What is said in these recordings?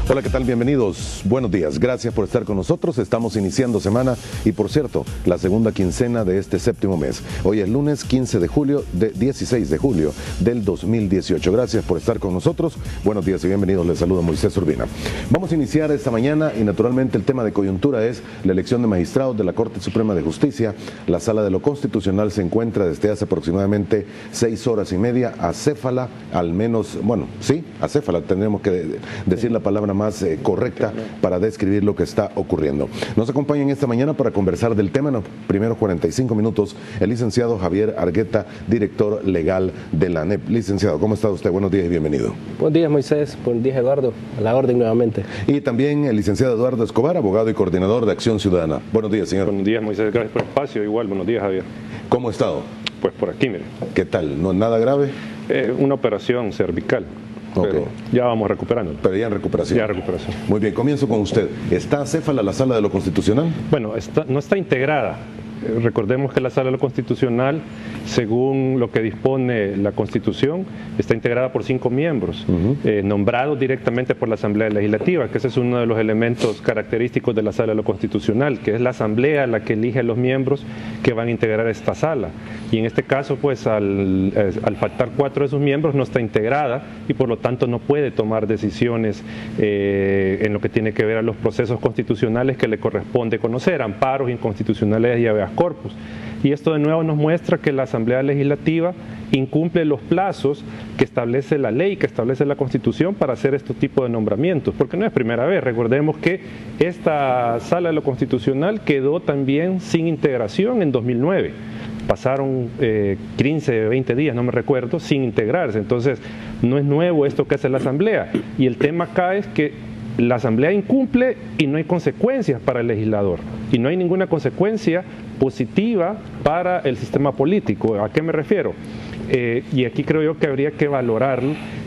Hola, ¿qué tal? Bienvenidos. Buenos días. Gracias por estar con nosotros. Estamos iniciando semana y, por cierto, la segunda quincena de este séptimo mes. Hoy es lunes 16 de julio del 2018. Gracias por estar con nosotros. Buenos días y bienvenidos. Les saluda Moisés Urbina. Vamos a iniciar esta mañana y, naturalmente, el tema de coyuntura es la elección de magistrados de la Corte Suprema de Justicia. La Sala de lo Constitucional se encuentra desde hace aproximadamente 6 horas y media acéfala, al menos, bueno, sí, acéfala, tendremos que decir la palabra más correcta para describir lo que está ocurriendo. Nos acompañan esta mañana para conversar del tema en los primeros 45 minutos el licenciado Javier Argueta, director legal de la ANEP. Licenciado, ¿cómo está usted? Buenos días y bienvenido. Buenos días, Moisés. Buenos días, Eduardo. A la orden nuevamente. Y también el licenciado Eduardo Escobar, abogado y coordinador de Acción Ciudadana. Buenos días, señor. Buenos días, Moisés. Gracias por el espacio. Igual, buenos días, Javier. ¿Cómo ha estado? Pues por aquí, mire. ¿Qué tal? ¿No es nada grave? Una operación cervical. Pero ya vamos recuperando. Pero ya en recuperación. Ya en recuperación. Muy bien, comienzo con usted. ¿Está acéfala la Sala de lo Constitucional? Bueno, no está integrada. Recordemos que la Sala de lo Constitucional, según lo que dispone la Constitución, está integrada por 5 miembros, nombrados directamente por la Asamblea Legislativa, que ese es uno de los elementos característicos de la Sala de lo Constitucional, que es la Asamblea la que elige a los miembros que van a integrar esta sala. Y en este caso, pues al faltar 4 de sus miembros, no está integrada y por lo tanto no puede tomar decisiones en lo que tiene que ver a los procesos constitucionales que le corresponde conocer, amparos inconstitucionales y habeas corpus. Y esto de nuevo nos muestra que la Asamblea Legislativa incumple los plazos que establece la ley, que establece la Constitución para hacer este tipo de nombramientos, porque no es primera vez. Recordemos que esta Sala de lo Constitucional quedó también sin integración en 2009. Pasaron 15, 20 días, no me recuerdo, sin integrarse. Entonces, no es nuevo esto que hace la Asamblea. Y el tema acá es que la Asamblea incumple y no hay consecuencias para el legislador. Y no hay ninguna consecuencia positiva para el sistema político. ¿A qué me refiero? Y aquí creo yo que habría que valorar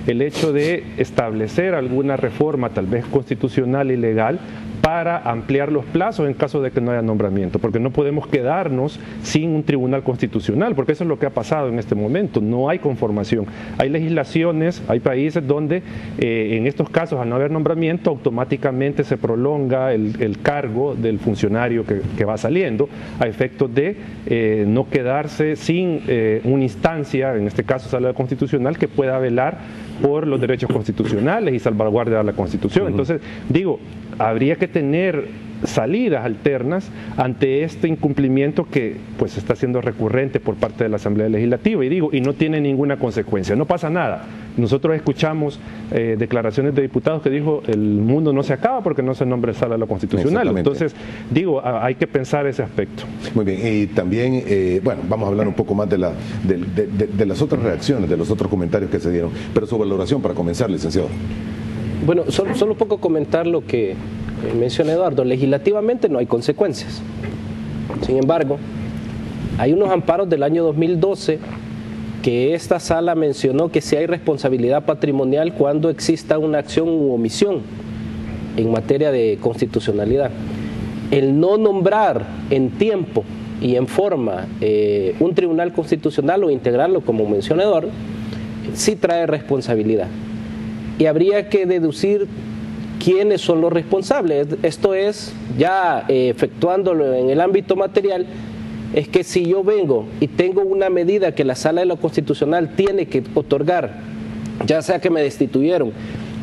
el hecho de establecer alguna reforma, tal vez constitucional y legal, para ampliar los plazos en caso de que no haya nombramiento, porque no podemos quedarnos sin un tribunal constitucional, porque eso es lo que ha pasado en este momento, no hay conformación. Hay legislaciones, hay países donde en estos casos, al no haber nombramiento, automáticamente se prolonga el cargo del funcionario que va saliendo, a efectos de no quedarse sin una instancia, en este caso Sala Constitucional, que pueda velar por los derechos constitucionales y salvaguardar la Constitución. Entonces, digo, habría que tener salidas alternas ante este incumplimiento que pues está siendo recurrente por parte de la Asamblea Legislativa y no tiene ninguna consecuencia, no pasa nada. Nosotros escuchamos declaraciones de diputados que dijo el mundo no se acaba porque no se nombra Sala de lo Constitucional. Entonces, digo, hay que pensar ese aspecto. Muy bien, y también, bueno, vamos a hablar un poco más de las otras reacciones, de los otros comentarios que se dieron, pero su valoración para comenzar, licenciado. Bueno, solo un poco comentar lo que menciona Eduardo. Legislativamente no hay consecuencias. Sin embargo, hay unos amparos del año 2012 que esta sala mencionó que si hay responsabilidad patrimonial cuando exista una acción u omisión en materia de constitucionalidad. El no nombrar en tiempo y en forma un tribunal constitucional o integrarlo, como menciona Eduardo, sí trae responsabilidad. Y habría que deducir quiénes son los responsables. Esto es, ya efectuándolo en el ámbito material, es que si yo vengo y tengo una medida que la Sala de lo Constitucional tiene que otorgar, ya sea que me destituyeron,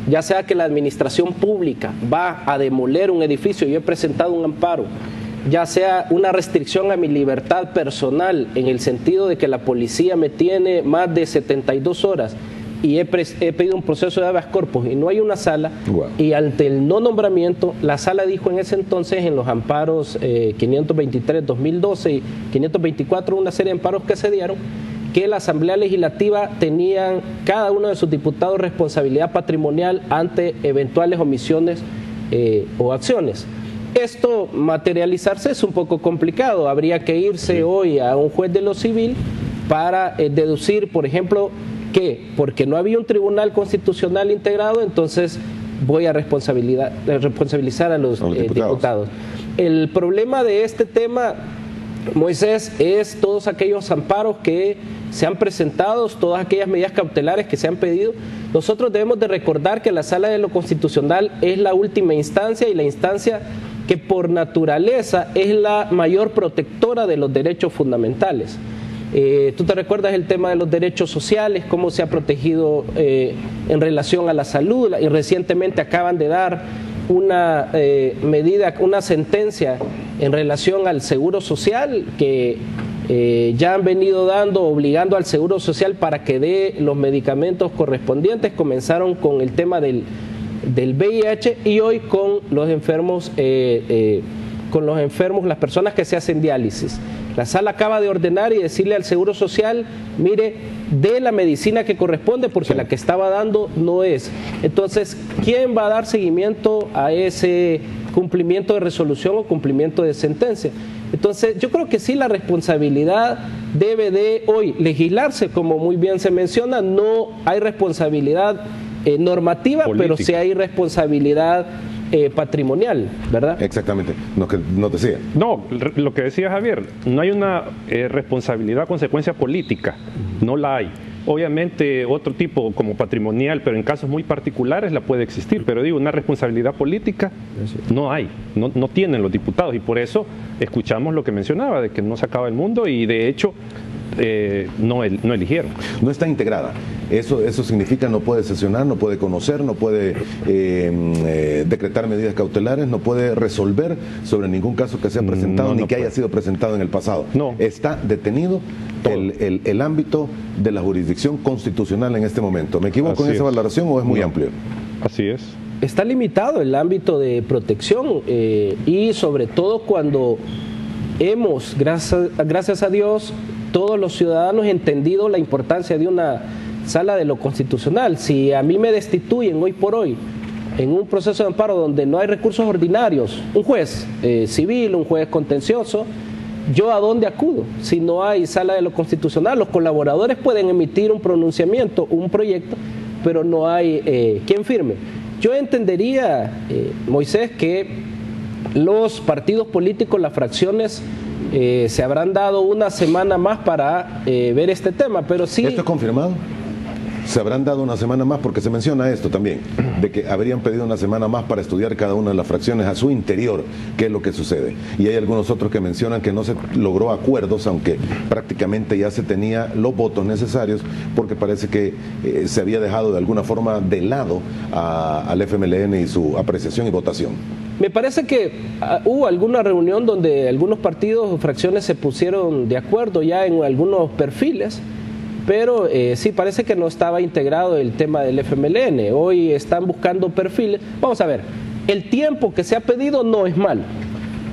ya sea que la administración pública va a demoler un edificio y yo he presentado un amparo, ya sea una restricción a mi libertad personal en el sentido de que la policía me tiene más de 72 horas, y he pedido un proceso de habeas corpus y no hay una sala, y ante el no nombramiento, la sala dijo en ese entonces en los amparos 523-2012 y 524, una serie de amparos que se dieron, que la Asamblea Legislativa tenían cada uno de sus diputados responsabilidad patrimonial ante eventuales omisiones o acciones. Esto materializarse es un poco complicado, habría que irse hoy a un juez de lo civil para deducir, por ejemplo, que porque no había un tribunal constitucional integrado, entonces voy a responsabilizar a los diputados. El problema de este tema Moisés, es todos aquellos amparos que se han presentado, todas aquellas medidas cautelares que se han pedido. Nosotros debemos de recordar que la Sala de lo Constitucional es la última instancia y la instancia que por naturaleza es la mayor protectora de los derechos fundamentales. Tú te recuerdas el tema de los derechos sociales, cómo se ha protegido en relación a la salud, y recientemente acaban de dar una medida, una sentencia en relación al seguro social que ya han venido obligando al seguro social para que dé los medicamentos correspondientes. Comenzaron con el tema del VIH y hoy con los enfermos, las personas que se hacen diálisis. La sala acaba de ordenar y decirle al Seguro Social, mire, dé la medicina que corresponde porque la que estaba dando no es. Entonces, ¿quién va a dar seguimiento a ese cumplimiento de resolución o cumplimiento de sentencia? Entonces, yo creo que sí, la responsabilidad debe de hoy legislarse, como muy bien se menciona. No hay responsabilidad normativa, política, pero sí hay responsabilidad patrimonial, ¿verdad? Exactamente, no, que no decía. No, lo que decía Javier, no hay una responsabilidad, consecuencia política, no la hay. Obviamente otro tipo como patrimonial, pero en casos muy particulares la puede existir, pero digo, una responsabilidad política no hay, no tienen los diputados, y por eso escuchamos lo que mencionaba, de que no se acaba el mundo y de hecho no eligieron. No está integrada. Eso significa no puede sesionar, no puede conocer, no puede decretar medidas cautelares, no puede resolver sobre ningún caso que sea presentado ni que haya sido presentado en el pasado. No. Está detenido el ámbito de la jurisdicción constitucional en este momento. ¿Me equivoco en esa valoración o es muy amplio? Así es. Está limitado el ámbito de protección y sobre todo cuando hemos, gracias a Dios, todos los ciudadanos entendido la importancia de una sala de lo constitucional. Si a mí me destituyen hoy por hoy en un proceso de amparo donde no hay recursos ordinarios, un juez civil, un juez contencioso, ¿yo a dónde acudo? Si no hay sala de lo constitucional, los colaboradores pueden emitir un pronunciamiento, un proyecto, pero no hay quien firme. Yo entendería, Moisés, que los partidos políticos, las fracciones, se habrán dado una semana más para ver este tema, pero sí... ¿Esto es confirmado? Se habrán dado una semana más, porque se menciona esto también, de que habrían pedido una semana más para estudiar cada una de las fracciones a su interior, qué es lo que sucede. Y hay algunos otros que mencionan que no se logró acuerdos, aunque prácticamente ya se tenía los votos necesarios, porque parece que se había dejado de alguna forma de lado al FMLN y su apreciación y votación. Me parece que hubo alguna reunión donde algunos partidos o fracciones se pusieron de acuerdo ya en algunos perfiles, pero sí parece que no estaba integrado el tema del FMLN. Hoy están buscando perfiles. Vamos a ver, el tiempo que se ha pedido no es malo.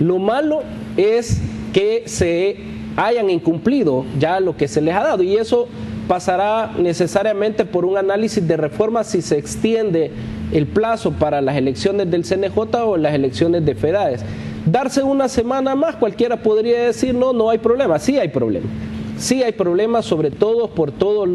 Lo malo es que se hayan incumplido ya lo que se les ha dado, y eso pasará necesariamente por un análisis de reforma si se extiende el plazo para las elecciones del CNJ o las elecciones de FEDAES. Darse una semana más, cualquiera podría decir no hay problema. Sí hay problema. Sí hay problemas, sobre todo por todos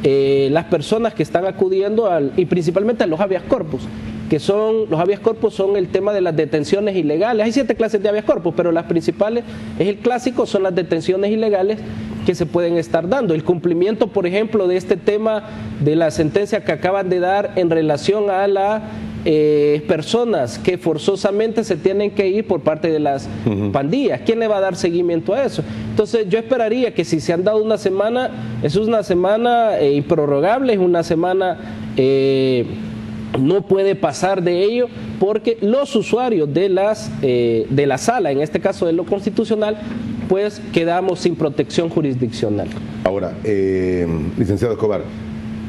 las personas que están acudiendo y principalmente a los habeas corpus, que son, los habeas corpus son el tema de las detenciones ilegales. Hay 7 clases de habeas corpus, pero las principales, es el clásico, son las detenciones ilegales que se pueden estar dando. El cumplimiento, por ejemplo, de este tema de la sentencia que acaban de dar en relación a las personas que forzosamente se tienen que ir por parte de las pandillas. ¿Quién le va a dar seguimiento a eso? Entonces yo esperaría que si se han dado una semana, eso es una semana improrrogable, es una semana... no puede pasar de ello, porque los usuarios de la sala, en este caso de lo constitucional, pues quedamos sin protección jurisdiccional. Ahora, licenciado Escobar,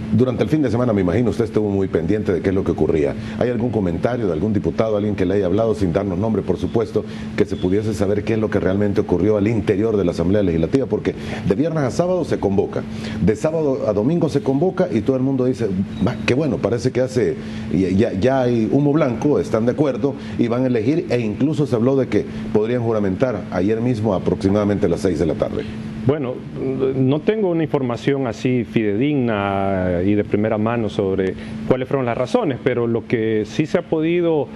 durante el fin de semana me imagino usted estuvo muy pendiente de qué es lo que ocurría. ¿Hay algún comentario de algún diputado, alguien que le haya hablado, sin darnos nombre por supuesto, que se pudiese saber qué es lo que realmente ocurrió al interior de la Asamblea Legislativa? Porque de viernes a sábado se convoca, de sábado a domingo se convoca y todo el mundo dice, qué bueno, parece que ya hay humo blanco, están de acuerdo y van a elegir, e incluso se habló de que podrían juramentar ayer mismo aproximadamente a las 6 de la tarde. Bueno, no tengo una información así fidedigna y de primera mano sobre cuáles fueron las razones, pero lo que sí se ha podido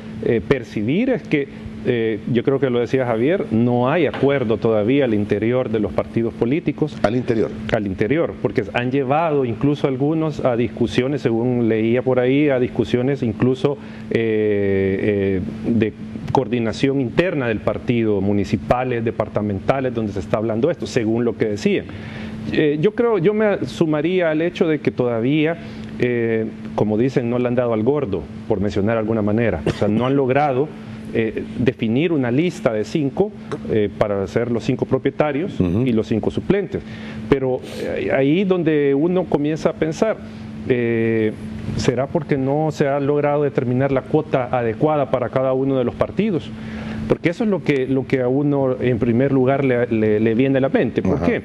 percibir es que yo creo que lo decía Javier, no hay acuerdo todavía al interior de los partidos políticos. Al interior. Al interior, porque han llevado incluso algunos a discusiones, según leía por ahí, a discusiones incluso de coordinación interna del partido, municipales, departamentales, donde se está hablando esto, según lo que decían. Yo me sumaría al hecho de que todavía, como dicen, no le han dado al gordo, por mencionar de alguna manera. O sea, no han logrado definir una lista de 5 para ser los 5 propietarios y los 5 suplentes. Pero ahí donde uno comienza a pensar, ¿será porque no se ha logrado determinar la cuota adecuada para cada uno de los partidos? Porque eso es lo que a uno en primer lugar le viene a la mente. ¿Por qué?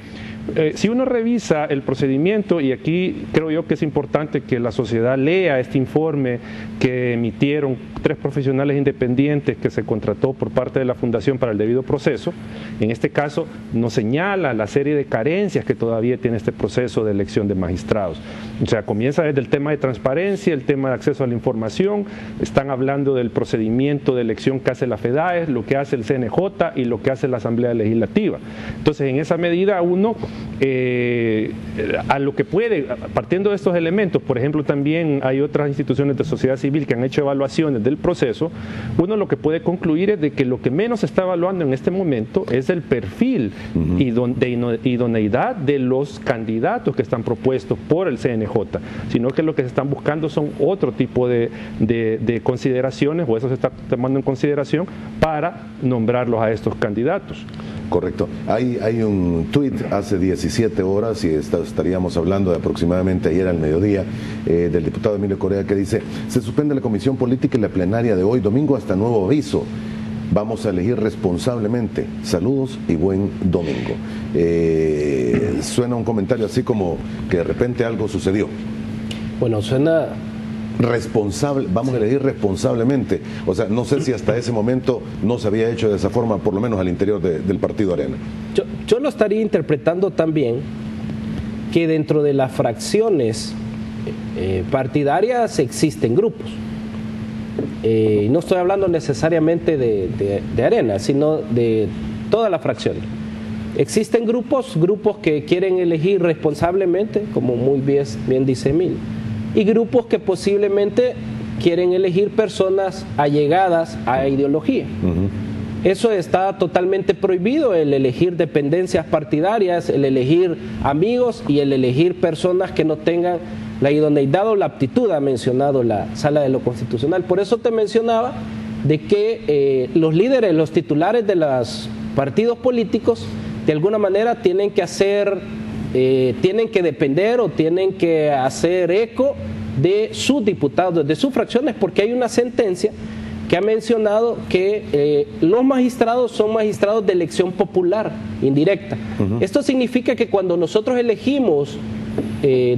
Si uno revisa el procedimiento, y aquí creo yo que es importante que la sociedad lea este informe que emitieron 3 profesionales independientes que se contrató por parte de la Fundación para el Debido Proceso. En este caso nos señala la serie de carencias que todavía tiene este proceso de elección de magistrados. O sea, comienza desde el tema de transparencia, el tema de acceso a la información, están hablando del procedimiento de elección que hace la FEDAES, lo que hace el CNJ y lo que hace la Asamblea Legislativa. Entonces, en esa medida uno, a lo que puede, partiendo de estos elementos, por ejemplo, también hay otras instituciones de sociedad civil que han hecho evaluaciones del proceso, uno lo que puede concluir es de que lo que menos se está evaluando en este momento es el perfil de idoneidad de los candidatos que están propuestos por el CNJ, sino que lo que se están buscando son otro tipo de consideraciones, o eso se está tomando en consideración para nombrarlos a estos candidatos. Correcto. Hay un tuit hace 17 horas, y estaríamos hablando de aproximadamente ayer al mediodía, del diputado Emilio Correa, que dice: se suspende la comisión política y la plenaria de hoy domingo hasta nuevo aviso. Vamos a elegir responsablemente. Saludos y buen domingo. Suena un comentario así como que de repente algo sucedió. Bueno, suena... Responsable, vamos a elegir responsablemente. O sea, no sé si hasta ese momento no se había hecho de esa forma, por lo menos al interior del partido Arena. Yo lo estaría interpretando también que dentro de las fracciones partidarias existen grupos. No estoy hablando necesariamente de Arena, sino de todas las fracciones. Existen grupos que quieren elegir responsablemente, como muy bien dice Emilio, y grupos que posiblemente quieren elegir personas allegadas a ideología. Eso está totalmente prohibido, el elegir dependencias partidarias, el elegir amigos y el elegir personas que no tengan la idoneidad o la aptitud, ha mencionado la Sala de lo Constitucional. Por eso te mencionaba de que los líderes, los titulares de los partidos políticos, de alguna manera tienen que depender o tienen que hacer eco de sus diputados, de sus fracciones, porque hay una sentencia que ha mencionado que los magistrados son magistrados de elección popular indirecta. Esto significa que cuando nosotros elegimos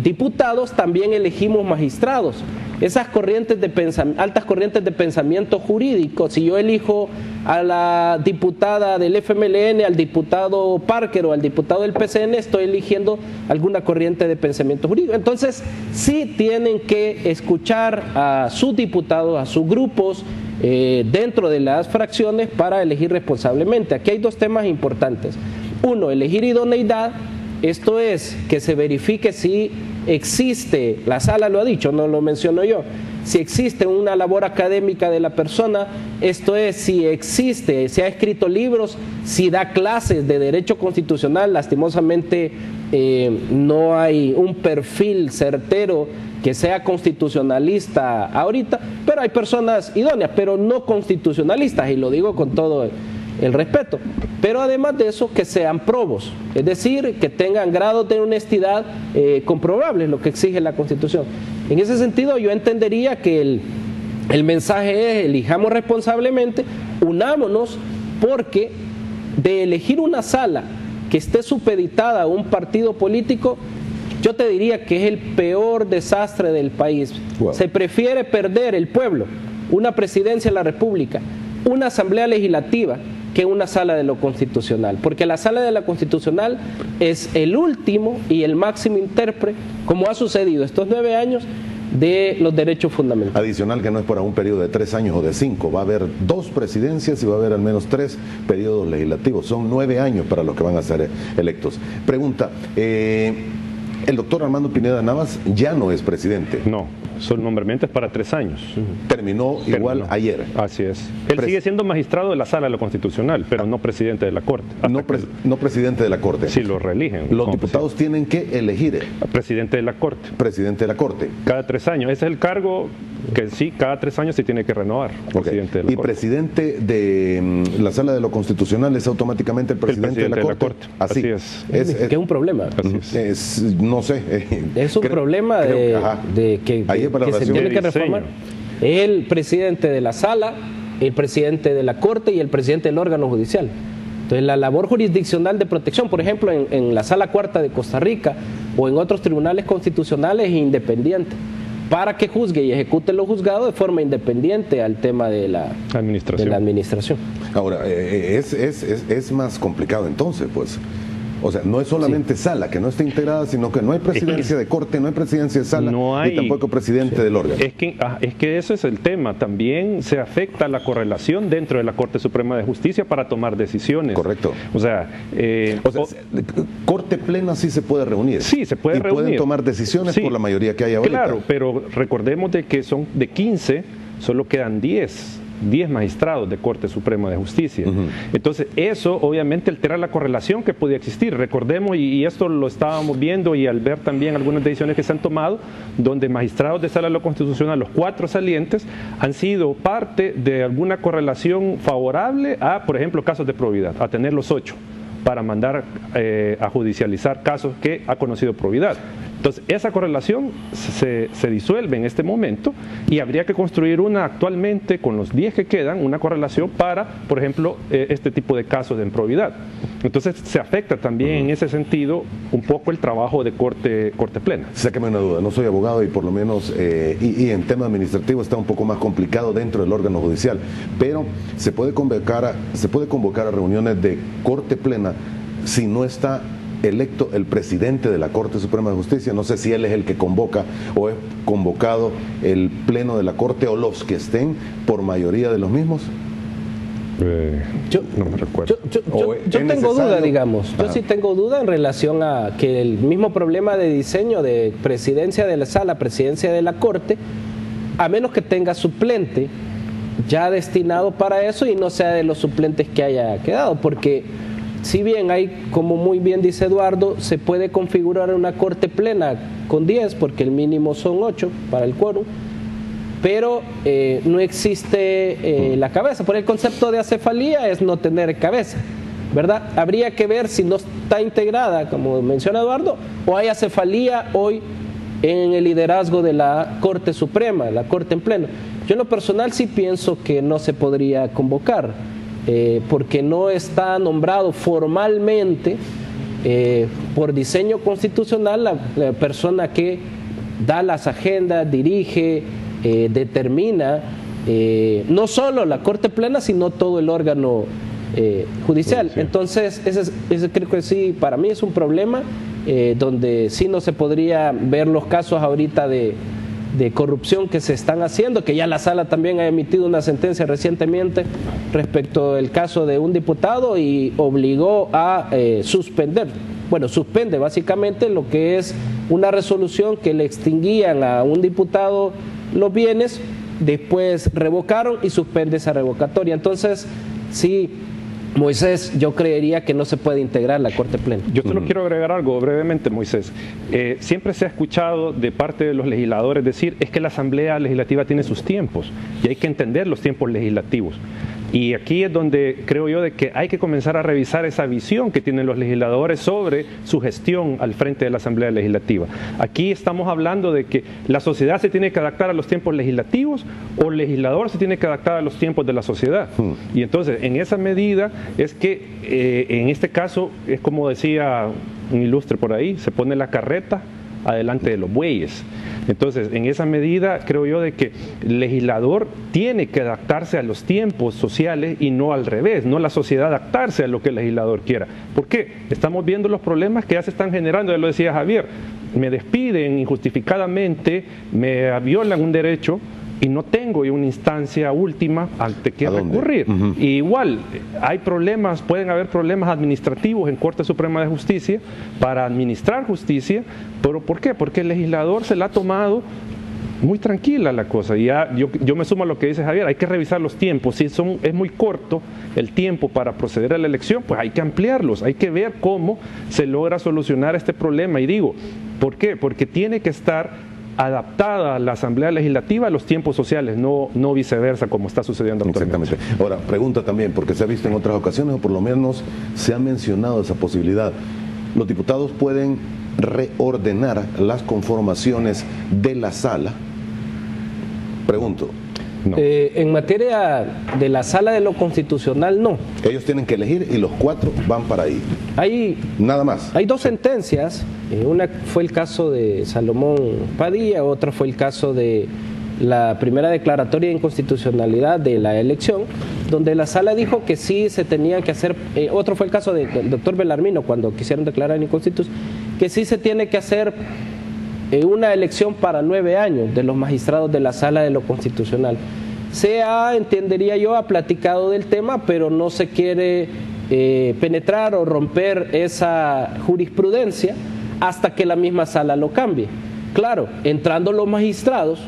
diputados, también elegimos magistrados. Esas corrientes de altas corrientes de pensamiento jurídico, si yo elijo a la diputada del FMLN, al diputado Parker o al diputado del PCN, estoy eligiendo alguna corriente de pensamiento jurídico. Entonces, sí tienen que escuchar a sus diputados, a sus grupos, dentro de las fracciones para elegir responsablemente. Aquí hay 2 temas importantes. Uno, elegir idoneidad. Esto es, que se verifique si existe, la sala lo ha dicho, no lo menciono yo, si existe una labor académica de la persona, esto es, si existe, si ha escrito libros, si da clases de derecho constitucional. Lastimosamente no hay un perfil certero que sea constitucionalista ahorita, pero hay personas idóneas, pero no constitucionalistas, y lo digo con todo el respeto, pero además de eso que sean probos, es decir, que tengan grados de honestidad comprobables, lo que exige la Constitución. En ese sentido yo entendería que el mensaje es: elijamos responsablemente, unámonos, porque de elegir una sala que esté supeditada a un partido político, yo te diría que es el peor desastre del país. Wow. Se prefiere perder el pueblo, una presidencia de la República, una asamblea legislativa, que una sala de lo constitucional, porque la sala de la constitucional es el último y el máximo intérprete, como ha sucedido estos 9 años, de los derechos fundamentales. Adicional que no es para un periodo de 3 años o de 5, va a haber 2 presidencias y va a haber al menos 3 periodos legislativos. Son 9 años para los que van a ser electos. Pregunta, el doctor Armando Pineda Navas ya no es presidente. No, su nombramiento es para 3 años. Terminó igual ayer. Así es. Él sigue siendo magistrado de la Sala de lo Constitucional, pero no presidente de la Corte. No presidente de la Corte. Sí, lo reeligen. Los diputados tienen que elegir presidente de la Corte. Presidente de la Corte. Cada 3 años. Ese es el cargo que sí, cada 3 años se tiene que renovar. Presidente de la Corte. Presidente de la Sala de lo Constitucional es automáticamente el presidente de la Corte. Así es. Que es un problema. Así es. No sé. Es un problema de que se tiene que reformar. El presidente de la Sala, el presidente de la Corte y el presidente del órgano judicial. Entonces, la labor jurisdiccional de protección, por ejemplo, en la Sala Cuarta de Costa Rica o en otros tribunales constitucionales, es independiente, para que juzgue y ejecute lo juzgado de forma independiente al tema de la administración. Ahora, es más complicado entonces, pues. O sea, no es solamente Sala, que no está integrada, sino que no hay presidencia de Corte, no hay presidencia de Sala, ni tampoco presidente del órgano. Es que eso es el tema. También se afecta la correlación dentro de la Corte Suprema de Justicia para tomar decisiones. Correcto. O sea, Corte plena sí se puede reunir. Sí, se puede reunir. Y pueden tomar decisiones por la mayoría que hay ahorita. Claro, pero recordemos de que son de 15, solo quedan 10 magistrados de Corte Suprema de Justicia. Entonces, eso obviamente altera la correlación que podía existir. Recordemos, y esto lo estábamos viendo y al ver también algunas decisiones que se han tomado, donde magistrados de Sala de lo Constitucional, los 4 salientes, han sido parte de alguna correlación favorable a, por ejemplo, casos de probidad, a tener los 8 para mandar a judicializar casos que ha conocido probidad. Entonces, esa correlación se disuelve en este momento y habría que construir una actualmente, con los 10 que quedan, una correlación para, por ejemplo, este tipo de casos de improbidad. Entonces, se afecta también en ese sentido un poco el trabajo de corte plena. Sáqueme una duda, no soy abogado y por lo menos, y en tema administrativo está un poco más complicado dentro del órgano judicial, pero se puede convocar a reuniones de Corte plena si no está electo el presidente de la Corte Suprema de Justicia. No sé si él es el que convoca o es convocado el pleno de la Corte o los que estén por mayoría de los mismos. No me recuerdo. Yo tengo duda, digamos. Yo sí tengo duda en relación a que el mismo problema de diseño de presidencia de la Sala, presidencia de la Corte, a menos que tenga suplente ya destinado para eso y no sea de los suplentes que haya quedado, porque si bien hay, como muy bien dice Eduardo, se puede configurar una Corte plena con 10, porque el mínimo son 8 para el quórum, pero no existe la cabeza. Por el concepto de acefalía es no tener cabeza, ¿verdad? Habría que ver si no está integrada, como menciona Eduardo, o hay acefalía hoy en el liderazgo de la Corte Suprema, la Corte en pleno. Yo en lo personal sí pienso que no se podría convocar, porque no está nombrado formalmente por diseño constitucional la persona que da las agendas, dirige, determina no solo la Corte plena, sino todo el órgano judicial. Entonces, ese creo que sí, para mí es un problema, donde sí no se podría ver los casos ahorita de corrupción que se están haciendo, que ya la Sala también ha emitido una sentencia recientemente respecto del caso de un diputado y obligó a suspende básicamente lo que es una resolución que le extinguían a un diputado los bienes, después revocaron y suspende esa revocatoria. Entonces, sí, Moisés, yo creería que no se puede integrar la Corte plena. Yo solo quiero agregar algo brevemente, Moisés. Siempre se ha escuchado de parte de los legisladores decir es que la Asamblea Legislativa tiene sus tiempos y hay que entender los tiempos legislativos. Y aquí es donde creo yo de que hay que comenzar a revisar esa visión que tienen los legisladores sobre su gestión al frente de la Asamblea Legislativa. Aquí estamos hablando de que la sociedad se tiene que adaptar a los tiempos legislativos o el legislador se tiene que adaptar a los tiempos de la sociedad. Y entonces, en esa medida es que, en este caso, es como decía un ilustre por ahí, se pone la carreta adelante de los bueyes. Entonces, en esa medida, creo yo de que el legislador tiene que adaptarse a los tiempos sociales y no al revés, no la sociedad adaptarse a lo que el legislador quiera. ¿Por qué? Estamos viendo los problemas que ya se están generando, ya lo decía Javier, me despiden injustificadamente, me violan un derecho y no tengo una instancia última ante que recurrir. Y igual, hay problemas, pueden haber problemas administrativos en Corte Suprema de Justicia para administrar justicia, pero ¿por qué? Porque el legislador se la ha tomado muy tranquila la cosa. Y ya, yo me sumo a lo que dice Javier, hay que revisar los tiempos. Si es muy corto el tiempo para proceder a la elección, pues hay que ampliarlos, hay que ver cómo se logra solucionar este problema. Y digo, ¿por qué? Porque tiene que estar adaptada la Asamblea Legislativa a los tiempos sociales, no viceversa como está sucediendo actualmente. Exactamente. Ahora, pregunta también, porque se ha visto en otras ocasiones, o por lo menos se ha mencionado esa posibilidad. ¿Los diputados pueden reordenar las conformaciones de la sala? Pregunto. No. En materia de la Sala de lo Constitucional, no. Ellos tienen que elegir y los 4 van para ahí. Nada más. Hay 2 sentencias. Una fue el caso de Salomón Padilla, otra fue el caso de la primera declaratoria de inconstitucionalidad de la elección, donde la Sala dijo que sí se tenía que hacer. Otro fue el caso del doctor Belarmino, cuando quisieron declarar inconstitucional, que sí se tiene que hacer una elección para 9 años de los magistrados de la Sala de lo Constitucional. Se ha, entendería yo, ha platicado del tema, pero no se quiere penetrar o romper esa jurisprudencia hasta que la misma Sala lo cambie. Claro, entrando los magistrados,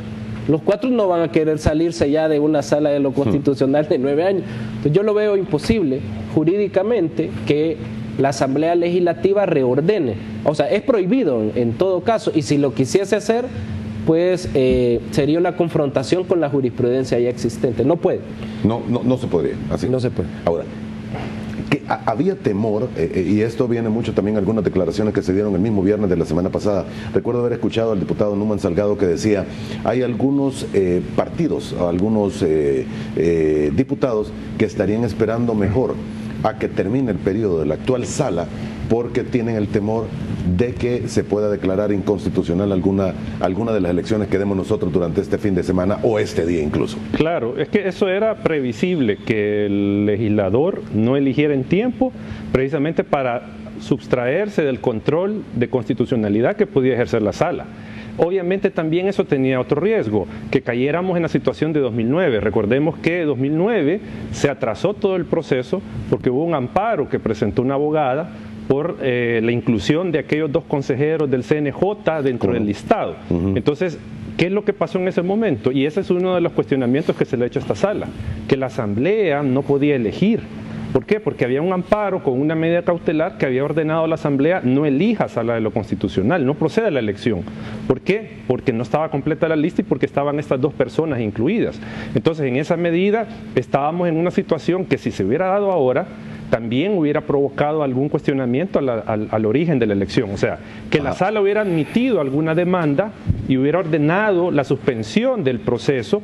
los 4 no van a querer salirse ya de una Sala de lo Constitucional de 9 años. Entonces yo lo veo imposible jurídicamente que la Asamblea Legislativa reordene. O sea, es prohibido en todo caso, y si lo quisiese hacer, pues sería una confrontación con la jurisprudencia ya existente. No puede. No se podría. Así. No se puede. Ahora, que había temor, y esto viene mucho también algunas declaraciones que se dieron el mismo viernes de la semana pasada. Recuerdo haber escuchado al diputado Numan Salgado que decía, hay algunos partidos, algunos diputados que estarían esperando mejor a que termine el periodo de la actual sala porque tienen el temor de que se pueda declarar inconstitucional alguna de las elecciones que demos nosotros durante este fin de semana o este día incluso. Claro, es que eso era previsible, que el legislador no eligiera en tiempo precisamente para sustraerse del control de constitucionalidad que podía ejercer la sala. Obviamente también eso tenía otro riesgo, que cayéramos en la situación de 2009. Recordemos que en 2009 se atrasó todo el proceso porque hubo un amparo que presentó una abogada por la inclusión de aquellos 2 consejeros del CNJ dentro del listado. Entonces, ¿qué es lo que pasó en ese momento? Y ese es uno de los cuestionamientos que se le ha hecho a esta sala, que la Asamblea no podía elegir. ¿Por qué? Porque había un amparo con una medida cautelar que había ordenado a la Asamblea no elija Sala de lo Constitucional, no proceda a la elección. ¿Por qué? Porque no estaba completa la lista y porque estaban estas 2 personas incluidas. Entonces, en esa medida estábamos en una situación que si se hubiera dado ahora, también hubiera provocado algún cuestionamiento al origen de la elección. O sea, que la sala hubiera admitido alguna demanda y hubiera ordenado la suspensión del proceso,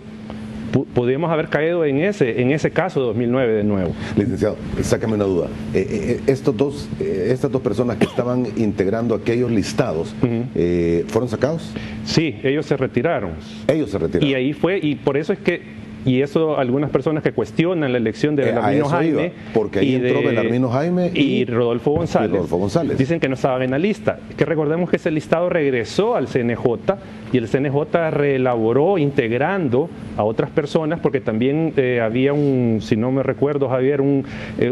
podemos haber caído en ese caso de 2009 de nuevo. Licenciado, sácame una duda. Estas dos personas que estaban integrando aquellos listados, ¿fueron sacados? Sí, ellos se retiraron. Ellos se retiraron. Y ahí fue, y por eso es que, y eso algunas personas que cuestionan la elección de Belarmino Jaime, porque ahí entró Belarmino Jaime y Rodolfo González, dicen que no estaban en la lista. Que recordemos que ese listado regresó al CNJ y el CNJ reelaboró integrando a otras personas, porque también había si no me recuerdo, Javier, un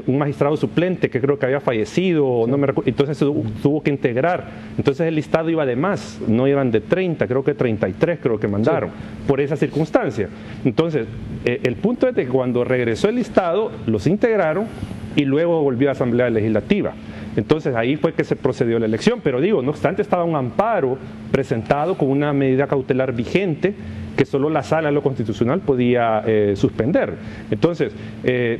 magistrado suplente que creo que había fallecido, no me recuerdo, entonces tuvo que integrar. Entonces el listado iba de más, no iban de 30, creo que 33 creo que mandaron, por esa circunstancia. Entonces, el punto es de que cuando regresó el listado, los integraron y luego volvió a Asamblea Legislativa. Entonces ahí fue que se procedió a la elección, pero digo, no obstante estaba un amparo presentado con una medida cautelar vigente que solo la Sala de lo Constitucional podía suspender. Entonces,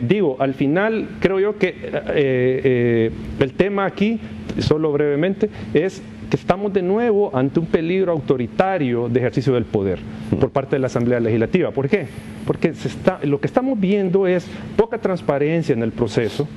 digo, al final creo yo que el tema aquí, solo brevemente, es que estamos de nuevo ante un peligro autoritario de ejercicio del poder por parte de la Asamblea Legislativa. ¿Por qué? Porque lo que estamos viendo es poca transparencia en el proceso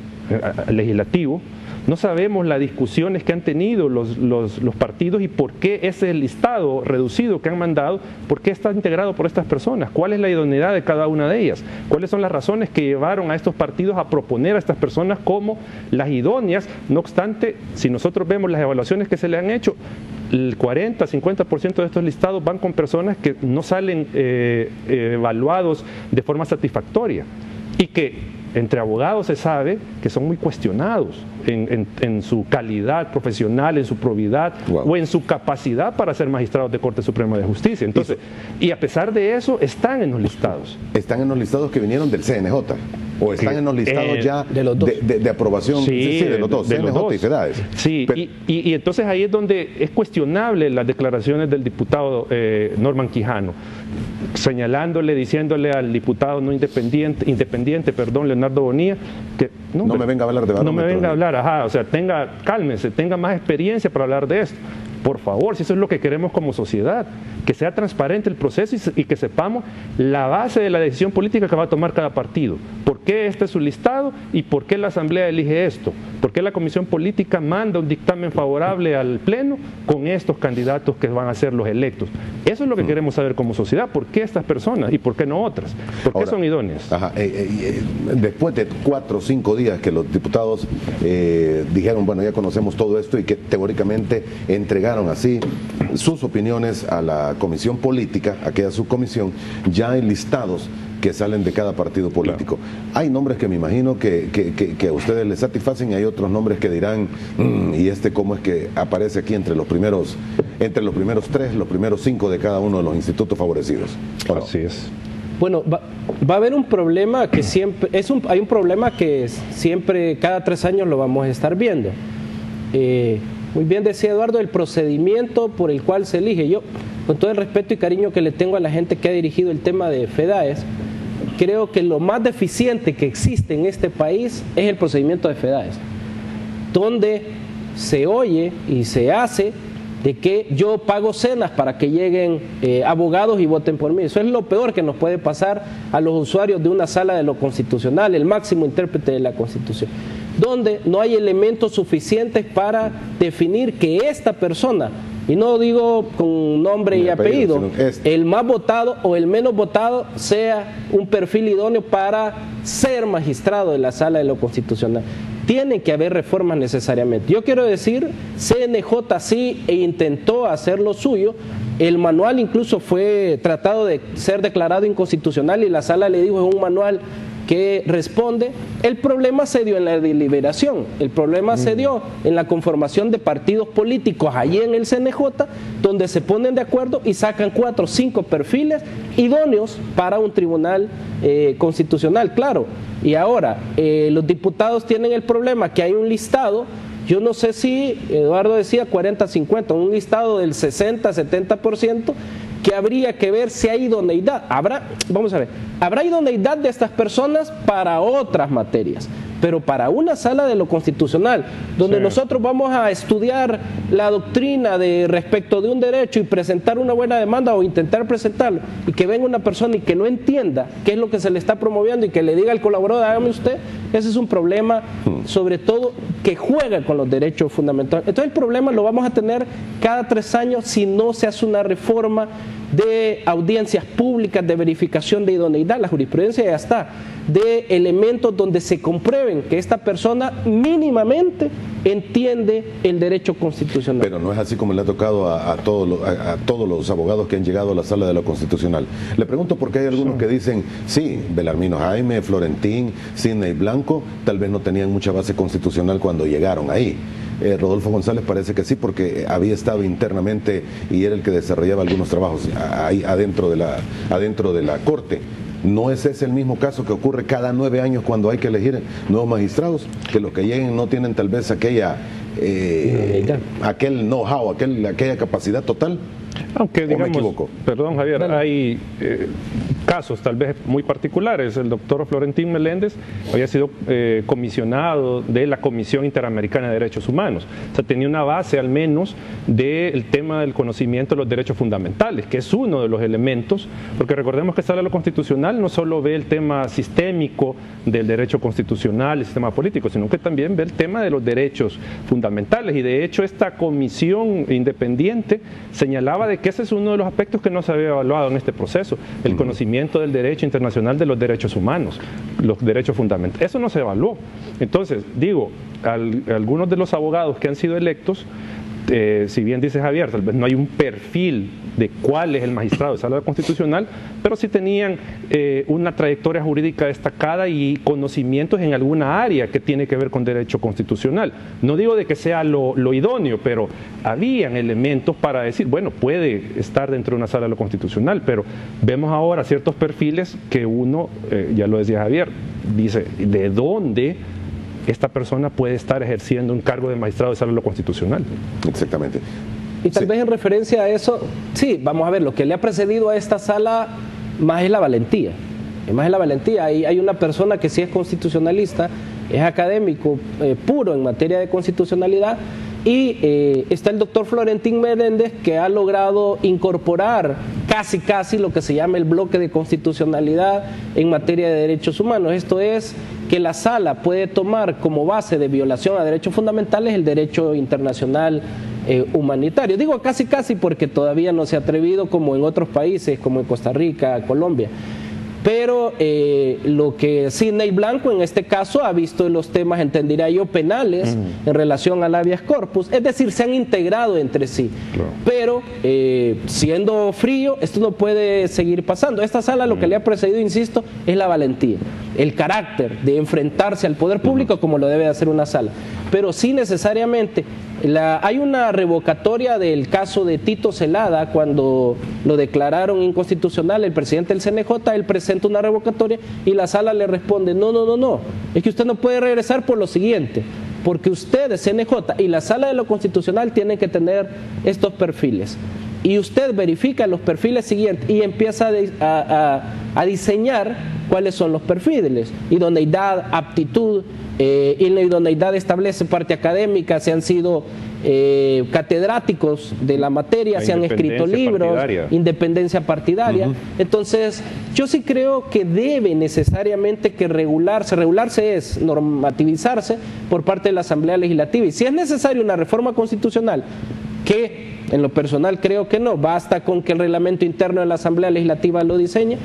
legislativo, No sabemos las discusiones que han tenido los partidos y por qué ese listado reducido que han mandado, por qué está integrado por estas personas, cuál es la idoneidad de cada una de ellas, cuáles son las razones que llevaron a estos partidos a proponer a estas personas como las idóneas. No obstante, si nosotros vemos las evaluaciones que se le han hecho, el 40-50% de estos listados van con personas que no salen evaluados de forma satisfactoria y que entre abogados se sabe que son muy cuestionados en su calidad profesional, en su probidad o en su capacidad para ser magistrados de Corte Suprema de Justicia. Entonces, y a pesar de eso, están en los listados. ¿Están en los listados que vinieron del CNJ? ¿O están en los listados ya de los dos? De aprobación? Sí, de los dos, CNJ y FEDAES. Sí, y entonces ahí es donde es cuestionable las declaraciones del diputado Norman Quijano, señalándole, diciéndole al diputado no independiente, Leonardo Bonilla, que no me venga a hablar de barómetro. No me venga a hablar, o sea, cálmese, tenga más experiencia para hablar de esto. Por favor, si eso es lo que queremos como sociedad, que sea transparente el proceso y que sepamos la base de la decisión política que va a tomar cada partido. ¿Por qué este es su listado y por qué la Asamblea elige esto? ¿Por qué la Comisión Política manda un dictamen favorable al Pleno con estos candidatos que van a ser los electos? Eso es lo que queremos saber como sociedad. ¿Por qué estas personas y por qué no otras? ¿Por qué son idóneas? Después de 4 o 5 días que los diputados dijeron, bueno, ya conocemos todo esto y que teóricamente entregaron así sus opiniones a la Comisión Política, a aquella subcomisión, ya hay listados que salen de cada partido político. Claro. Hay nombres que me imagino que a ustedes les satisfacen y hay otros nombres que dirán, ¿y cómo es que aparece aquí entre los primeros 3, los primeros 5 de cada uno de los institutos favorecidos? Bueno, así es. Bueno, va a haber un problema que siempre, hay un problema que siempre, cada 3 años lo vamos a estar viendo. Muy bien decía Eduardo, el procedimiento por el cual se elige. Yo, con todo el respeto y cariño que le tengo a la gente que ha dirigido el tema de FEDAES, creo que lo más deficiente que existe en este país es el procedimiento de FEDAES, donde se oye y se hace de que yo pago cenas para que lleguen abogados y voten por mí. Eso es lo peor que nos puede pasar a los usuarios de una sala de lo constitucional, el máximo intérprete de la Constitución, donde no hay elementos suficientes para definir que esta persona, y no digo con nombre y apellido, el más votado o el menos votado sea un perfil idóneo para ser magistrado de la sala de lo constitucional. Tienen que haber reformas necesariamente. Yo quiero decir, CNJ sí intentó hacer lo suyo. El manual incluso fue tratado de ser declarado inconstitucional y la sala le dijo es un manual que responde. El problema se dio en la deliberación, el problema se dio en la conformación de partidos políticos allí en el CNJ, donde se ponen de acuerdo y sacan 4 o 5 perfiles idóneos para un tribunal constitucional, claro. Y ahora, los diputados tienen el problema que hay un listado. Yo no sé si, Eduardo decía 40-50, un listado del 60-70%, que habría que ver si hay idoneidad. Vamos a ver, habrá idoneidad de estas personas para otras materias, pero para una sala de lo constitucional, donde nosotros vamos a estudiar la doctrina respecto de un derecho y presentar una buena demanda o intentar presentarlo, y que venga una persona y que no entienda qué es lo que se le está promoviendo y que le diga al colaborador, hágame usted, ese es un problema, sobre todo, que juega con los derechos fundamentales. Entonces el problema lo vamos a tener cada 3 años si no se hace una reforma de audiencias públicas, de verificación de idoneidad, la jurisprudencia ya está, de elementos donde se comprueben que esta persona mínimamente entiende el derecho constitucional. Pero no es así como le ha tocado a todos los abogados que han llegado a la sala de lo constitucional. Le pregunto porque hay algunos que dicen, sí, Belarmino Jaime, Florentín, Sidney Blanco, tal vez no tenían mucha base constitucional cuando llegaron ahí. Rodolfo González parece que sí, porque había estado internamente y era el que desarrollaba algunos trabajos ahí adentro de la Corte. ¿No es ese el mismo caso que ocurre cada 9 años cuando hay que elegir nuevos magistrados? Que los que lleguen no tienen tal vez aquel know-how, aquella capacidad total. Aunque digamos, ¿o me equivoco? Perdón, Javier, hay casos tal vez muy particulares. El doctor Florentín Meléndez había sido comisionado de la Comisión Interamericana de Derechos Humanos. O sea, tenía una base al menos del tema del conocimiento de los derechos fundamentales, que es uno de los elementos, porque recordemos que Sala de lo Constitucional no solo ve el tema sistémico del derecho constitucional, el sistema político, sino que también ve el tema de los derechos fundamentales. Y de hecho esta comisión independiente señalaba de que ese es uno de los aspectos que no se había evaluado en este proceso, el conocimiento del derecho internacional de los derechos humanos, los derechos fundamentales. Eso no se evaluó. Entonces, digo, algunos de los abogados que han sido electos, si bien dice Javier, tal vez no hay un perfil de cuál es el magistrado de Sala Constitucional, pero sí tenían una trayectoria jurídica destacada y conocimientos en alguna área que tiene que ver con derecho constitucional. No digo de que sea lo idóneo, pero habían elementos para decir, bueno, puede estar dentro de una Sala de lo Constitucional, pero vemos ahora ciertos perfiles que uno, ya lo decía Javier, dice, ¿de dónde esta persona puede estar ejerciendo un cargo de magistrado de Sala de lo Constitucional? Exactamente. Y tal vez en referencia a eso, sí, vamos a ver, lo que le ha precedido a esta sala más es la valentía. Más es la valentía. Hay una persona que sí es constitucionalista, es académico puro en materia de constitucionalidad, y está el doctor Florentín Meléndez, que ha logrado incorporar casi lo que se llama el bloque de constitucionalidad en materia de derechos humanos. Esto es que la sala puede tomar como base de violación a derechos fundamentales el derecho internacional humanitario. Digo casi porque todavía no se ha atrevido como en otros países, como en Costa Rica, Colombia. Pero lo que Sidney Blanco en este caso ha visto en los temas, entendería yo, penales en relación al habeas corpus, es decir, se han integrado entre sí. Claro. Pero siendo frío, esto no puede seguir pasando. Esta sala lo que le ha precedido, insisto, es la valentía, el carácter de enfrentarse al poder público como lo debe de hacer una sala. Pero sí necesariamente hay una revocatoria del caso de Tito Celada. Cuando lo declararon inconstitucional el presidente del CNJ, él presenta una revocatoria y la sala le responde, no, es que usted no puede regresar por lo siguiente, porque ustedes, CNJ y la Sala de lo Constitucional, tienen que tener estos perfiles. Y usted verifica los perfiles siguientes y empieza a diseñar cuáles son los perfiles. Idoneidad, aptitud, y la idoneidad establece parte académica, se han sido catedráticos de la materia, se han escrito libros, independencia partidaria. Entonces, yo sí creo que debe necesariamente que regularse es normativizarse por parte de la Asamblea Legislativa. Y si es necesaria una reforma constitucional, que en lo personal creo que no, basta con que el reglamento interno de la Asamblea Legislativa lo diseñe,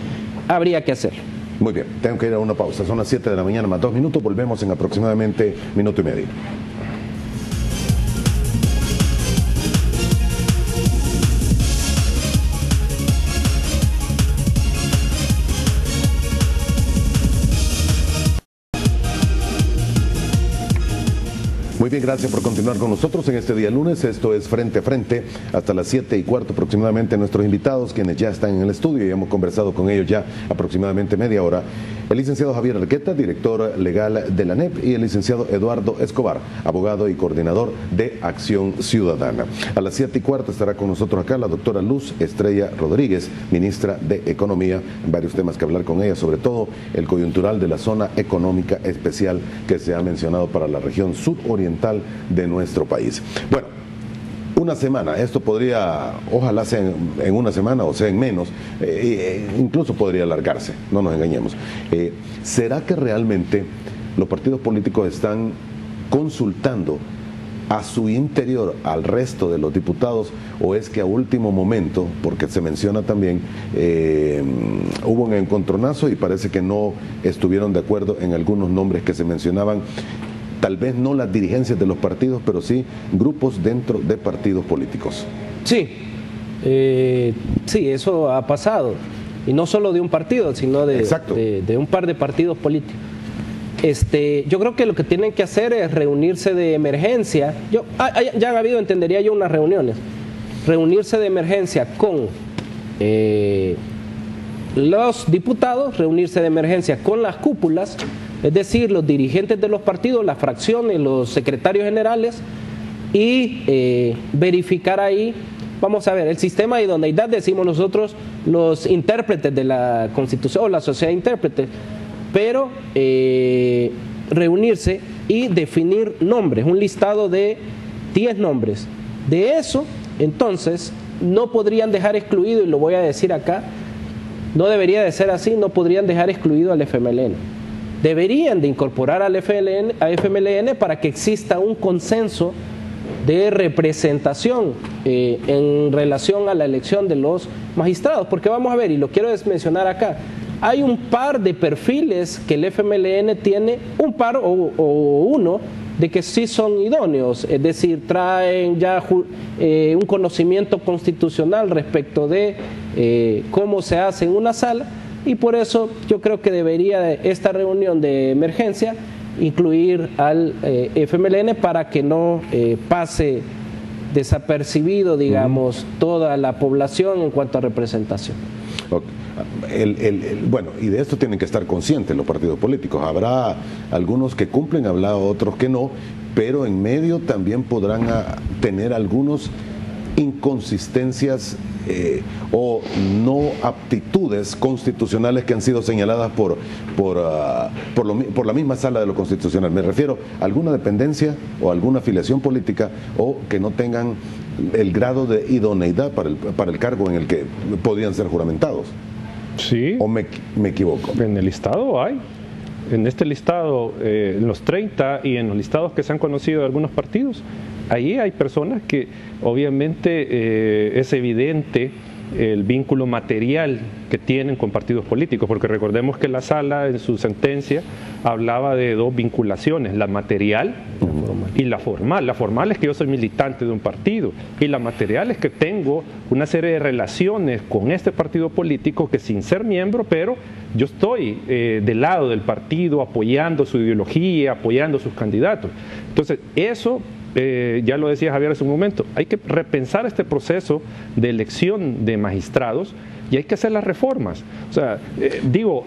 habría que hacerlo. Muy bien, tengo que ir a una pausa, son las 7 de la mañana más 2 minutos, volvemos en aproximadamente minuto y medio. Muy bien, gracias por continuar con nosotros en este día lunes. Esto es Frente a Frente, hasta las 7:15 aproximadamente. Nuestros invitados, quienes ya están en el estudio y hemos conversado con ellos ya aproximadamente media hora. El licenciado Javier Arqueta, director legal de la ANEP, y el licenciado Eduardo Escobar, abogado y coordinador de Acción Ciudadana. A las 7:15 estará con nosotros acá la doctora Luz Estrella Rodríguez, ministra de Economía, varios temas que hablar con ella, sobre todo el coyuntural de la zona económica especial que se ha mencionado para la región suroriental de nuestro país. Bueno, una semana, esto podría, ojalá sea en una semana o sea en menos, incluso podría alargarse, no nos engañemos. ¿Será que realmente los partidos políticos están consultando a su interior al resto de los diputados, o es que a último momento, porque se menciona también, hubo un encontronazo y parece que no estuvieron de acuerdo en algunos nombres que se mencionaban? Tal vez no las dirigencias de los partidos, pero sí grupos dentro de partidos políticos. Sí, sí, eso ha pasado. Y no solo de un partido, sino de un par de partidos políticos. Yo creo que lo que tienen que hacer es reunirse de emergencia. Ya han habido, entendería yo, unas reuniones. Reunirse de emergencia con los diputados, reunirse de emergencia con las cúpulas, es decir, los dirigentes de los partidos, las fracciones, los secretarios generales, y verificar ahí vamos a ver, el sistema de idoneidad, decimos nosotros, los intérpretes de la Constitución o la sociedad de intérpretes, pero reunirse y definir nombres, un listado de 10 nombres. De eso, entonces, no podrían dejar excluido, y lo voy a decir acá, no debería de ser así, no podrían dejar excluido al FMLN. Deberían de incorporar al FMLN para que exista un consenso de representación en relación a la elección de los magistrados, porque vamos a ver, y lo quiero mencionar acá, hay un par de perfiles que el FMLN tiene, un par o uno, de que sí son idóneos, es decir, traen ya un conocimiento constitucional respecto de cómo se hace en una sala, y por eso yo creo que debería esta reunión de emergencia incluir al FMLN para que no pase desapercibido, digamos, toda la población en cuanto a representación. Okay. Bueno, y de esto tienen que estar conscientes los partidos políticos. Habrá algunos que cumplen, habrá otros que no, pero en medio también podrán tener algunos inconsistencias o no aptitudes constitucionales que han sido señaladas por la misma sala de lo constitucional. Me refiero a alguna dependencia o alguna afiliación política, o que no tengan el grado de idoneidad para el cargo en el que podrían ser juramentados. Sí. ¿O me equivoco? En el listado hay. En este listado, en los 30 y en los listados que se han conocido de algunos partidos, ahí hay personas que obviamente es evidente el vínculo material que tienen con partidos políticos, porque recordemos que la sala en su sentencia hablaba de dos vinculaciones, la material y la formal. La formal es que yo soy militante de un partido, y la material es que tengo una serie de relaciones con este partido político que, sin ser miembro, pero yo estoy del lado del partido, apoyando su ideología, apoyando sus candidatos. Entonces, eso ya lo decía Javier hace un momento, hay que repensar este proceso de elección de magistrados y hay que hacer las reformas. O sea,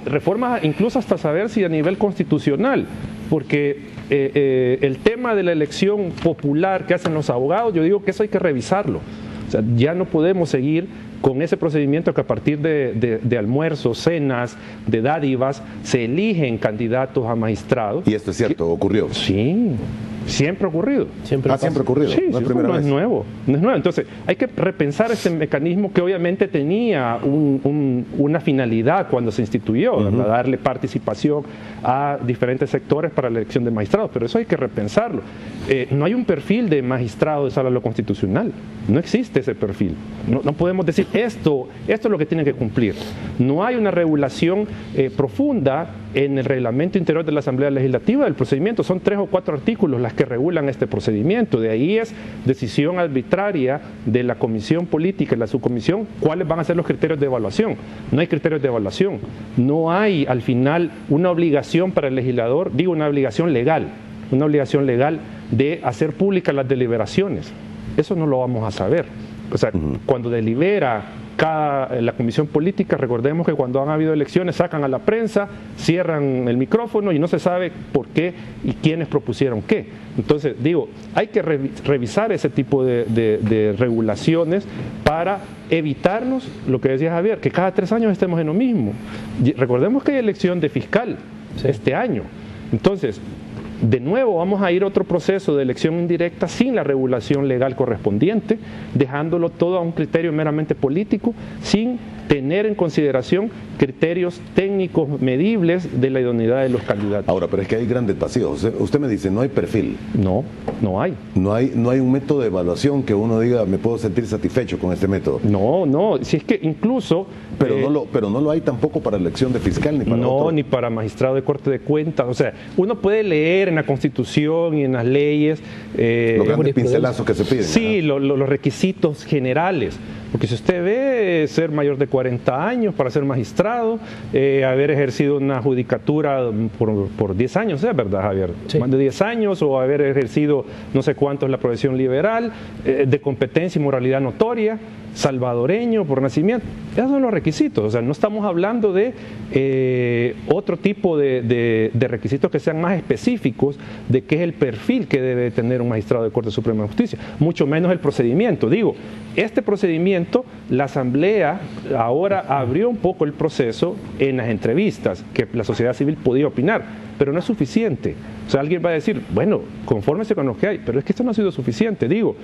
reformas incluso hasta saber si a nivel constitucional, porque el tema de la elección popular que hacen los abogados, yo digo que eso hay que revisarlo. O sea, ya no podemos seguir con ese procedimiento que a partir de almuerzos, cenas, de dádivas, se eligen candidatos a magistrados. Y esto es cierto, ocurrió. Sí. Siempre ha ocurrido. Siempre ha ocurrido. Sí, no es primera vez. No es nuevo. Entonces, hay que repensar este mecanismo que obviamente tenía una finalidad cuando se instituyó, ¿verdad? Darle participación a diferentes sectores para la elección de magistrados, pero eso hay que repensarlo. No hay un perfil de magistrado de sala de lo constitucional. No existe ese perfil. No podemos decir esto es lo que tiene que cumplir. No hay una regulación profunda en el reglamento interior de la Asamblea Legislativa del procedimiento. Son 3 o 4 artículos las que regulan este procedimiento. De ahí es decisión arbitraria de la comisión política y la subcomisión cuáles van a ser los criterios de evaluación. No hay criterios de evaluación. No hay al final una obligación para el legislador, una obligación legal de hacer públicas las deliberaciones. Eso no lo vamos a saber. O sea, cuando delibera la comisión política, recordemos que cuando han habido elecciones sacan a la prensa, cierran el micrófono y no se sabe por qué y quiénes propusieron qué. Entonces, hay que revisar ese tipo de regulaciones para evitarnos lo que decía Javier, que cada 3 años estemos en lo mismo. Recordemos que hay elección de fiscal este año. Entonces, de nuevo vamos a ir a otro proceso de elección indirecta sin la regulación legal correspondiente, dejándolo todo a un criterio meramente político, sin tener en consideración criterios técnicos medibles de la idoneidad de los candidatos. Ahora, pero es que hay grandes vacíos. Usted me dice, no hay perfil. No hay. No hay un método de evaluación que uno diga, me puedo sentir satisfecho con este método. No, si es que incluso... Pero no lo hay tampoco para elección de fiscal ni para otro. Ni para magistrado de Corte de Cuentas. O sea, uno puede leer en la Constitución y en las leyes... los grandes pincelazos que se piden. Sí, los requisitos generales. Porque si usted ve ser mayor de 40 años para ser magistrado, haber ejercido una judicatura por 10 años, ¿es verdad, Javier? Sí. Más de 10 años, o haber ejercido no sé cuánto es la profesión liberal, de competencia y moralidad notoria, salvadoreño por nacimiento. Esos son los requisitos. O sea, no estamos hablando de otro tipo de requisitos que sean más específicos de qué es el perfil que debe tener un magistrado de Corte Suprema de Justicia, mucho menos el procedimiento. Digo, este procedimiento, la Asamblea ahora abrió un poco el proceso en las entrevistas, que la sociedad civil podía opinar, pero no es suficiente. O sea, alguien va a decir, bueno, confórmese con lo que hay, pero es que esto no ha sido suficiente. Digo,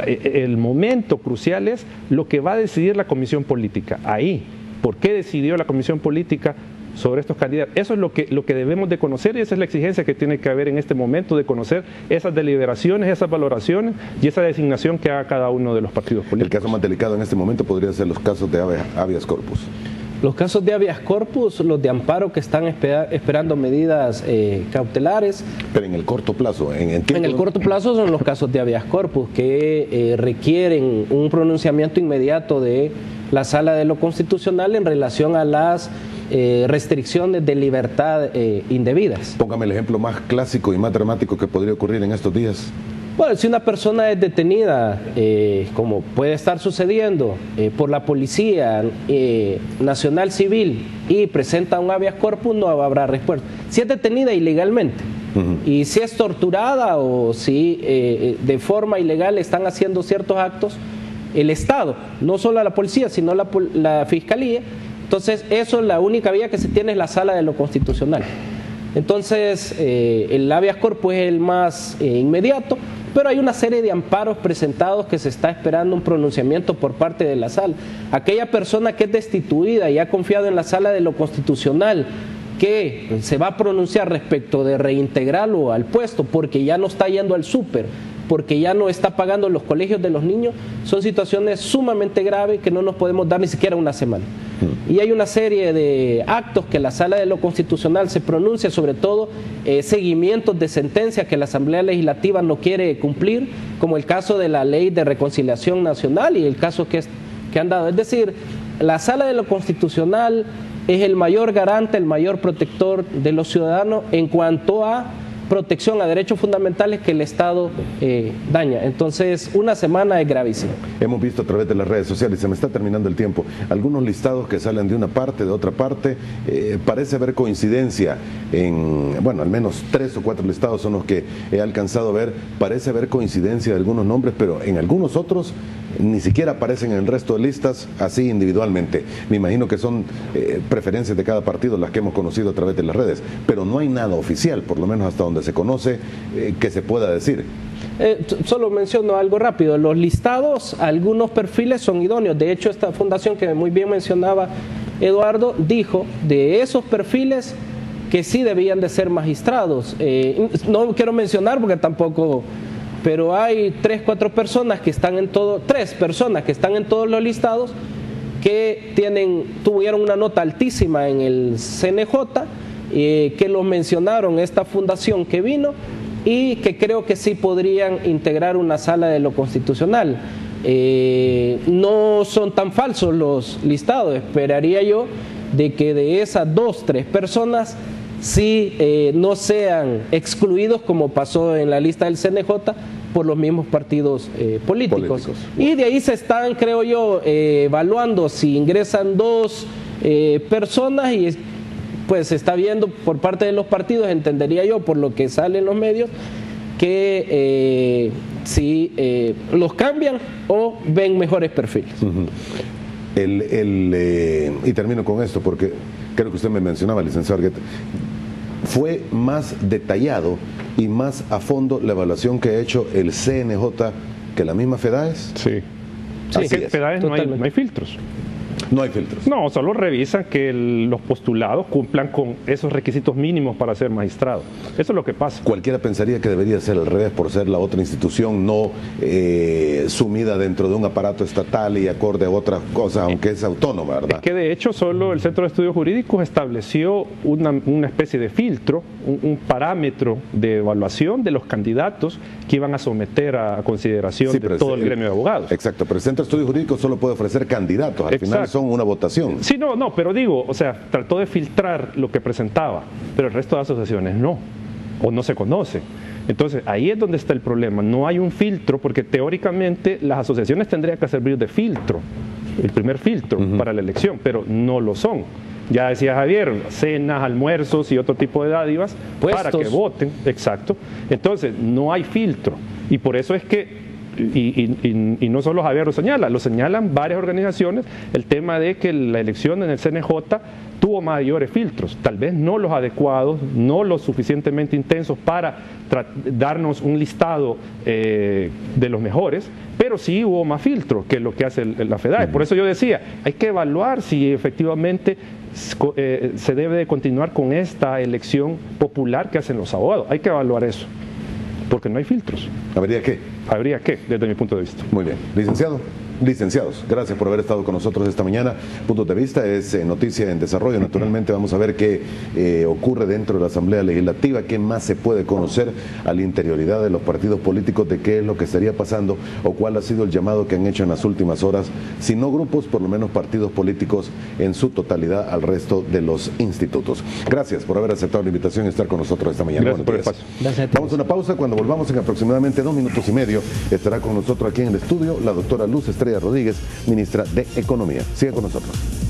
el momento crucial es lo que va a decidir la comisión política. Ahí, ¿por qué decidió la comisión política sobre estos candidatos? Eso es lo que debemos de conocer, y esa es la exigencia que tiene que haber en este momento, de conocer esas deliberaciones, esas valoraciones y esa designación que haga cada uno de los partidos políticos. El caso más delicado en este momento podría ser los casos de habeas corpus. Los casos de habeas corpus, los de amparo que están esperando medidas cautelares. Pero en el corto plazo. En el corto plazo son los casos de habeas corpus que requieren un pronunciamiento inmediato de la Sala de lo Constitucional en relación a las restricciones de libertad indebidas. Póngame el ejemplo más clásico y más dramático que podría ocurrir en estos días. Bueno, si una persona es detenida, como puede estar sucediendo por la Policía Nacional Civil y presenta un habeas corpus, no habrá respuesta. Si es detenida ilegalmente y si es torturada o si de forma ilegal están haciendo ciertos actos, el Estado, no solo la Policía, sino la Fiscalía, entonces eso, la única vía que se tiene es la Sala de lo Constitucional. Entonces, el habeas corpus es el más inmediato, pero hay una serie de amparos presentados que se está esperando un pronunciamiento por parte de la Sala. Aquella persona que es destituida y ha confiado en la Sala de lo Constitucional, que se va a pronunciar respecto de reintegrarlo al puesto porque ya no está yendo al súper, porque ya no está pagando los colegios de los niños, son situaciones sumamente graves que no nos podemos dar ni siquiera una semana. Y hay una serie de actos que la Sala de lo Constitucional se pronuncia, sobre todo seguimientos de sentencias que la Asamblea Legislativa no quiere cumplir, como el caso de la Ley de Reconciliación Nacional y el caso que han dado. Es decir, la Sala de lo Constitucional es el mayor garante, el mayor protector de los ciudadanos en cuanto a protección a derechos fundamentales que el Estado daña. Entonces, una semana es gravísima. Hemos visto a través de las redes sociales, se me está terminando el tiempo, algunos listados que salen de una parte, de otra parte. Parece haber coincidencia en, bueno, al menos 3 o 4 listados son los que he alcanzado a ver. Parece haber coincidencia de algunos nombres, pero en algunos otros ni siquiera aparecen en el resto de listas así individualmente. Me imagino que son preferencias de cada partido las que hemos conocido a través de las redes, pero no hay nada oficial, por lo menos hasta donde se conoce, que se pueda decir. Solo menciono algo rápido. Los listados, algunos perfiles son idóneos. De hecho, esta fundación que muy bien mencionaba Eduardo, dijo de esos perfiles que sí debían de ser magistrados. No quiero mencionar porque tampoco... pero hay 3 personas que están en todos los listados que tuvieron una nota altísima en el CNJ, que los mencionaron esta fundación que vino y que creo que sí podrían integrar una Sala de lo Constitucional. No son tan falsos los listados, esperaría yo de que de esas 2, 3 personas sí no sean excluidos como pasó en la lista del CNJ por los mismos partidos políticos. Y de ahí se están, creo yo, evaluando si ingresan 2 personas y pues se está viendo por parte de los partidos, entendería yo por lo que sale en los medios, que si los cambian o ven mejores perfiles. Y termino con esto porque creo que usted me mencionaba, licenciado Argueta, fue más detallado y más a fondo la evaluación que ha hecho el CNJ que la misma FEDAES. Sí. Sí, FEDAES no hay filtros. No hay filtros. No, solo revisan que los postulados cumplan con esos requisitos mínimos para ser magistrado. Eso es lo que pasa. Cualquiera pensaría que debería ser al revés por ser la otra institución no sumida dentro de un aparato estatal y acorde a otras cosas, aunque es autónoma, ¿verdad? Es que de hecho solo el Centro de Estudios Jurídicos estableció una especie de filtro, un parámetro de evaluación de los candidatos que iban a someter a consideración de todo el gremio de abogados. Exacto, pero el Centro de Estudios Jurídicos solo puede ofrecer candidatos, al final son una votación. Sí, no, pero digo, o sea, trató de filtrar lo que presentaba, pero el resto de asociaciones no, o no se conoce. Entonces, ahí es donde está el problema, no hay un filtro, porque teóricamente las asociaciones tendrían que servir de filtro, el primer filtro para la elección, pero no lo son. Ya decía Javier, cenas, almuerzos y otro tipo de dádivas para que voten, exacto. Entonces, no hay filtro, y por eso es que y no solo Javier lo señalan varias organizaciones, el tema de que la elección en el CNJ tuvo mayores filtros, tal vez no los adecuados, no los suficientemente intensos para darnos un listado de los mejores, pero sí hubo más filtros que lo que hace la FEDAE. Por eso yo decía, hay que evaluar si efectivamente se debe de continuar con esta elección popular que hacen los abogados, hay que evaluar eso. Porque no hay filtros. ¿Habría qué? Habría qué, desde mi punto de vista. Muy bien. Licenciados, gracias por haber estado con nosotros esta mañana. Punto de vista es noticia en desarrollo. Naturalmente vamos a ver qué ocurre dentro de la Asamblea Legislativa, qué más se puede conocer a la interioridad de los partidos políticos, de qué es lo que estaría pasando o cuál ha sido el llamado que han hecho en las últimas horas, si no grupos, por lo menos partidos políticos en su totalidad al resto de los institutos. Gracias por haber aceptado la invitación y estar con nosotros esta mañana. Gracias por el espacio. Vamos a una pausa. Cuando volvamos en aproximadamente 2 minutos y medio, estará con nosotros aquí en el estudio la doctora Luz Estrella Rodríguez, ministra de Economía. Sigue con nosotros.